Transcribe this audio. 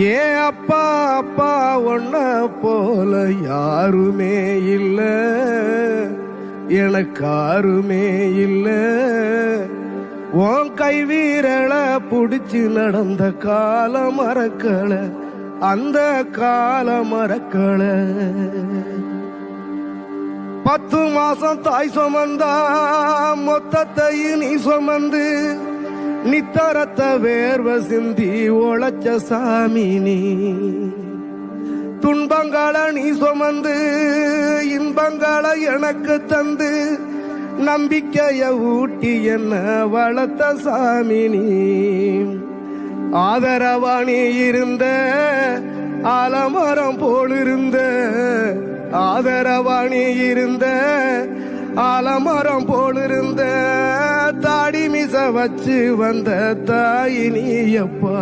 ஏ அப்பா அப்பா ஒன்ன போல யாருமே இல்ல, எனக்காருமே இல்ல. உன் கை வீரல புடிச்சு நடந்த கால மறக்கல, அந்த கால மறக்கல. 10 மாசம் தாய் சுமந்தா மொத்தத்தையும் நீ சுமந்து நித்தரத்த வேர்வ சிந்தி ஒளச்ச சாமி நீ. துன்பங்களை நீ சுமந்து இன்பங்களை எனக்கு தந்து நம்பிக்கைய ஊட்டி என்ன வளர்த்த சாமி நீ. ஆதரவாணி இருந்த ஆலமரம் போலிருந்த, ஆதரவாணி இருந்த ஆலமரம் போலிருந்த, தாடி மிச வச்சு வந்த தாயினியப்பா.